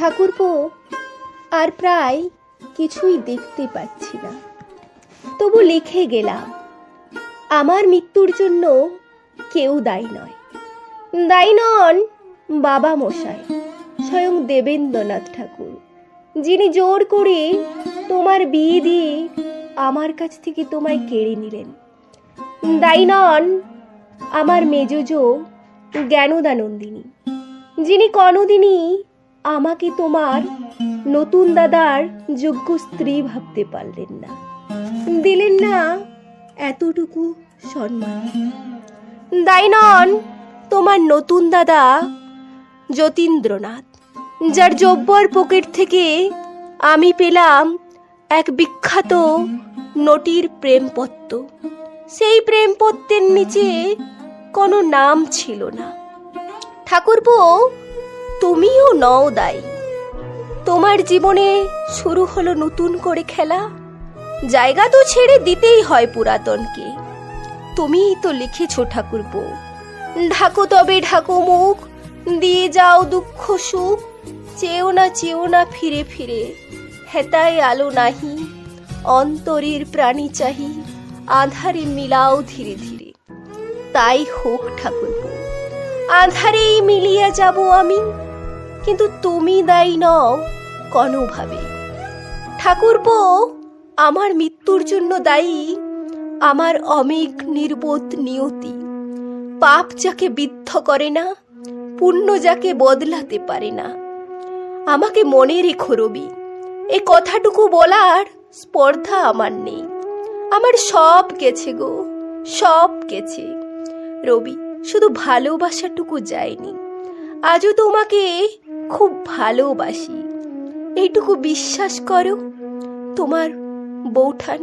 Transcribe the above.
ঠাকুরপো, আর প্রায় কিছুই দেখতে পাচ্ছি না, তবু লিখে গেলাম। আমার মৃত্যুর জন্য কেউ দায়ী নয়। দায়ী নন বাবা মশাই, স্বয়ং দেবেন্দ্রনাথ ঠাকুর, যিনি জোর করে তোমার বিয়ে দিয়ে আমার কাছ থেকে তোমায় কেড়ে নিলেন। দায়ী নন আমার মেজো জ্ঞানদানন্দিনী, যিনি কোনোদিনই আমাকে তোমার নতুন দাদার যোগ্য স্ত্রী ভাবতে পারলেন না, দিলেন না এতটুকু সম্মান। দায়ী নন তোমার নতুন দাদা যতীন্দ্রনাথ, যার জব্বর পকেট থেকে আমি পেলাম এক বিখ্যাত নটির প্রেমপত্র। সেই প্রেমপত্রের নিচে কোনো নাম ছিল না। ঠাকুরপো, তুমিও নও দায়ী। তোমার জীবনে শুরু হলো নতুন করে খেলা, জায়গা তো ছেড়ে দিতেই হয় পুরাতনকে। তুমিই তো লিখেছো ঠাকুরপো, ঢাকো তবে ঢাকো মুখ, দিয়ে যাও দুঃখ সুখ, চেও না ফিরে ফিরে, হেতায় আলো নাহি, অন্তরের প্রাণী চাহি, আধারে মিলাও ধীরে ধীরে। তাই হোক ঠাকুরপো, আধারেই মিলিয়া যাব আমি, কিন্তু তুমি দায়ী নও কোনোভাবে। ঠাকুরপো, আমার মৃত্যুর জন্য দায়ী আমার অমেঘ নির্বোধ নিয়তি। পাপ যাকে বিদ্ধ করে না, পুণ্য যাকে বদলাতে পারে না। আমাকে মনে রেখো রবি, এ কথাটুকু বলার স্পর্ধা আমার নেই। আমার সব গেছে গো, সব গেছে। রবি, শুধু ভালোবাসাটুকু যায়নি। আজও তোমাকে খুব ভালোবাসি, এইটুকু বিশ্বাস করো। তোমার বৌঠান।